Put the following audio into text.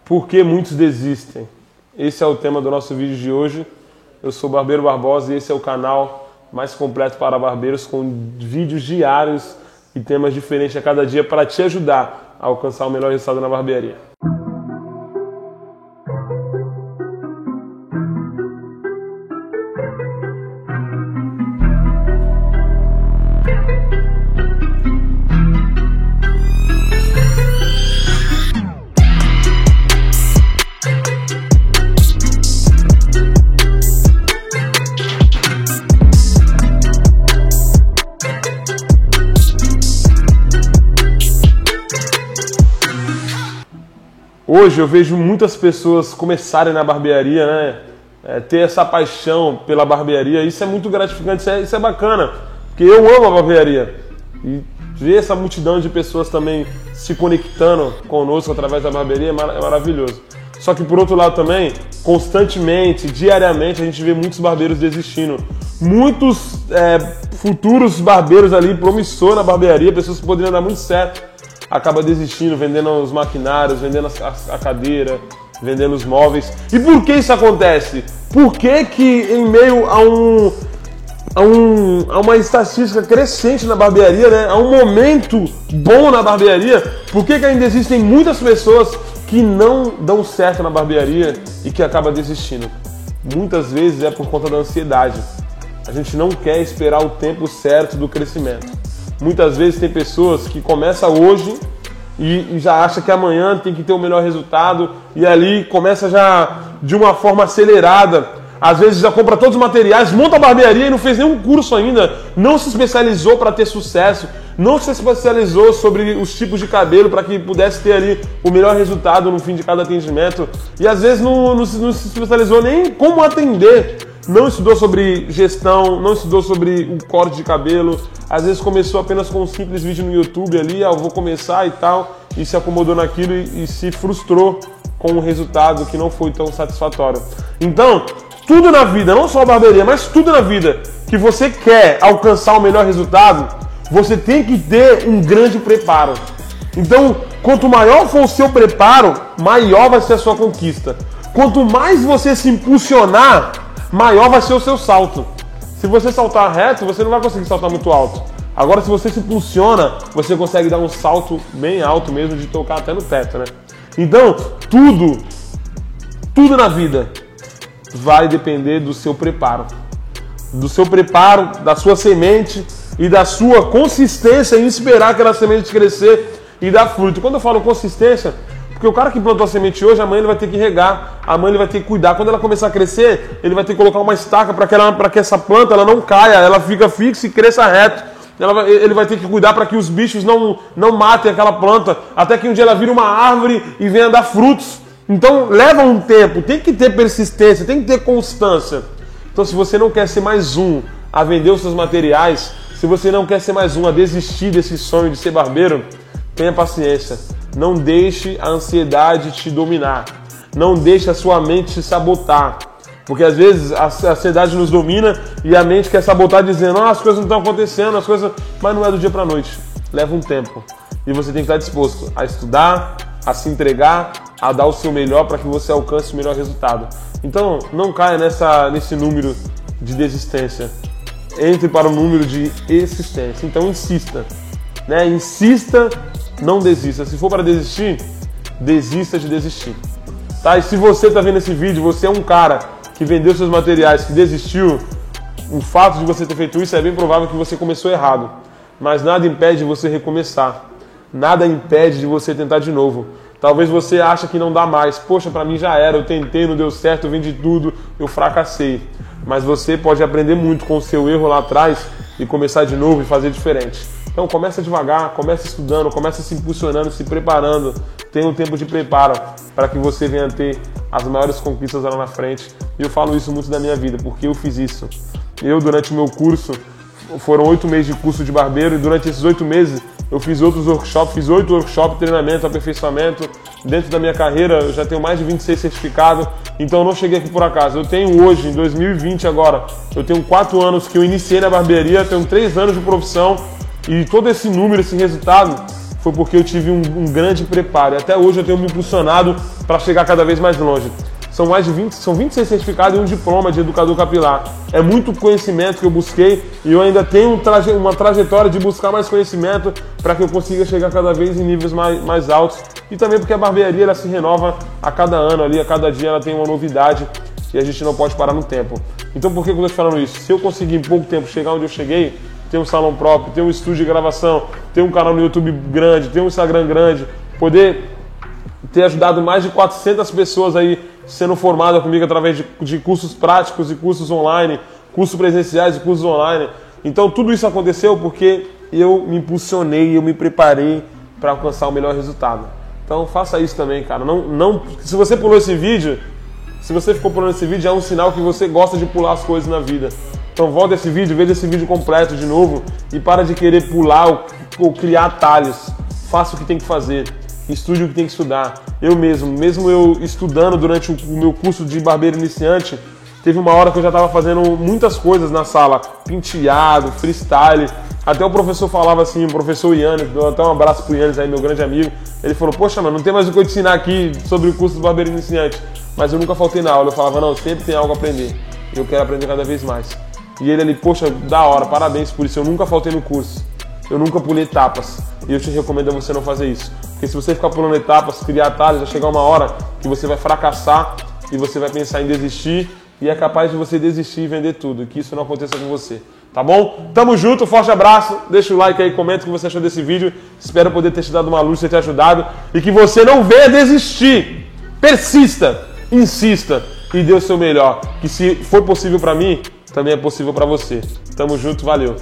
Por que muitos desistem? Esse é o tema do nosso vídeo de hoje. Eu sou Barbeiro Barbosa e esse é o canal mais completo para barbeiros, com vídeos diários e temas diferentes a cada dia para te ajudar a alcançar o melhor resultado na barbearia. Hoje eu vejo muitas pessoas começarem na barbearia, né? Ter essa paixão pela barbearia. Isso é muito gratificante, isso é bacana, porque eu amo a barbearia. E ver essa multidão de pessoas também se conectando conosco através da barbearia é maravilhoso. Só que por outro lado também, constantemente, diariamente, a gente vê muitos barbeiros desistindo. Muitos futuros barbeiros ali, promissor na barbearia, pessoas que poderiam dar muito certo, acaba desistindo, vendendo os maquinários, vendendo a cadeira, vendendo os móveis. E por que isso acontece? Por que que em meio a uma estatística crescente na barbearia, né? A um momento bom na barbearia, por que que ainda existem muitas pessoas que não dão certo na barbearia e que acabam desistindo? Muitas vezes é por conta da ansiedade. A gente não quer esperar o tempo certo do crescimento. Muitas vezes tem pessoas que começam hoje e já acham que amanhã tem que ter o melhor resultado e ali começa já de uma forma acelerada. Às vezes já compra todos os materiais, monta a barbearia e não fez nenhum curso ainda, não se especializou para ter sucesso, não se especializou sobre os tipos de cabelo para que pudesse ter ali o melhor resultado no fim de cada atendimento. E às vezes não se especializou nem como atender. Não estudou sobre gestão, não estudou sobre o corte de cabelo. Às vezes começou apenas com um simples vídeo no YouTube ali, eu vou começar e tal, e se acomodou naquilo e se frustrou com um resultado que não foi tão satisfatório. Então, tudo na vida, não só a barbearia, mas tudo na vida que você quer alcançar o melhor resultado, você tem que ter um grande preparo. Então, quanto maior for o seu preparo, maior vai ser a sua conquista. Quanto mais você se impulsionar, maior vai ser o seu salto. Se você saltar reto, você não vai conseguir saltar muito alto. Agora, se você se impulsiona, você consegue dar um salto bem alto mesmo, de tocar até no teto, né? Então, tudo na vida vai depender do seu preparo. Do seu preparo, da sua semente e da sua consistência em esperar aquela semente crescer e dar fruto. Quando eu falo consistência, porque o cara que plantou a semente hoje, amanhã ele vai ter que regar, amanhã ele vai ter que cuidar. Quando ela começar a crescer, ele vai ter que colocar uma estaca para que essa planta ela não caia, ela fica fixa e cresça reto. Ele vai ter que cuidar para que os bichos não matem aquela planta, até que um dia ela vire uma árvore e venha dar frutos. Então leva um tempo, tem que ter persistência, tem que ter constância. Então se você não quer ser mais um a vender os seus materiais, se você não quer ser mais um a desistir desse sonho de ser barbeiro, tenha paciência. Não deixe a ansiedade te dominar. Não deixe a sua mente te sabotar. Porque às vezes a ansiedade nos domina e a mente quer sabotar dizendo as coisas não estão acontecendo, mas não é do dia para a noite. Leva um tempo. E você tem que estar disposto a estudar, a se entregar, a dar o seu melhor para que você alcance o melhor resultado. Então não caia nesse número de desistência. Entre para o número de existência. Então insista. Insista. Não desista. Se for para desistir, desista de desistir. Tá? E se você está vendo esse vídeo, você é um cara que vendeu seus materiais, que desistiu, o fato de você ter feito isso é bem provável que você começou errado. Mas nada impede de você recomeçar. Nada impede de você tentar de novo. Talvez você ache que não dá mais. Poxa, para mim já era, eu tentei, não deu certo, eu vendi tudo, eu fracassei. Mas você pode aprender muito com o seu erro lá atrás e começar de novo e fazer diferente. Então começa devagar, começa estudando, começa se impulsionando, se preparando. Tenha um tempo de preparo para que você venha ter as maiores conquistas lá na frente. E eu falo isso muito da minha vida, porque eu fiz isso. Eu, durante o meu curso, foram 8 meses de curso de barbeiro e durante esses 8 meses eu fiz outros workshops, fiz 8 workshops, treinamento, aperfeiçoamento. Dentro da minha carreira eu já tenho mais de 26 certificados, então eu não cheguei aqui por acaso. Eu tenho hoje, em 2020 agora, eu tenho 4 anos que eu iniciei na barbearia, tenho 3 anos de profissão e todo esse número, esse resultado foi porque eu tive um grande preparo. E até hoje eu tenho me impulsionado para chegar cada vez mais longe. São 26 certificados e um diploma de educador capilar. É muito conhecimento que eu busquei e eu ainda tenho uma trajetória de buscar mais conhecimento para que eu consiga chegar cada vez em níveis mais altos. E também porque a barbearia ela se renova a cada ano ali, a cada dia ela tem uma novidade e a gente não pode parar no tempo. Então por que eu estou te falando isso? Se eu conseguir em pouco tempo chegar onde eu cheguei, ter um salão próprio, ter um estúdio de gravação, ter um canal no YouTube grande, ter um Instagram grande, poder ter ajudado mais de 400 pessoas aí sendo formadas comigo através de cursos práticos e cursos online, cursos presenciais e cursos online. Então tudo isso aconteceu porque eu me impulsionei, eu me preparei para alcançar o melhor resultado. Então faça isso também, cara. Se você pulou esse vídeo, se você ficou pulando esse vídeo, é um sinal que você gosta de pular as coisas na vida. Então volta esse vídeo, veja esse vídeo completo de novo e para de querer pular ou criar atalhos. Faça o que tem que fazer. Estude o que tem que estudar. Eu mesmo eu estudando durante o meu curso de barbeiro iniciante, teve uma hora que eu já estava fazendo muitas coisas na sala, penteado, freestyle. Até o professor falava assim, o professor Yannis, deu até um abraço pro Yannis aí, meu grande amigo. Ele falou, poxa, mano, não tem mais o que eu te ensinar aqui sobre o curso do barbeiro iniciante. Mas eu nunca faltei na aula, eu falava, não, sempre tem algo a aprender. Eu quero aprender cada vez mais. E ele ali, poxa, da hora, parabéns por isso, eu nunca faltei no curso. Eu nunca pulei etapas. E eu te recomendo a você não fazer isso. Porque se você ficar pulando etapas, criar atalhos, vai chegar uma hora que você vai fracassar e você vai pensar em desistir e é capaz de você desistir e vender tudo. Que isso não aconteça com você. Tá bom? Tamo junto, forte abraço. Deixa o like aí, comenta o que você achou desse vídeo. Espero poder ter te dado uma luz, ter te ajudado. E que você não venha desistir. Persista, insista e dê o seu melhor. Que se for possível pra mim, também é possível pra você. Tamo junto, valeu.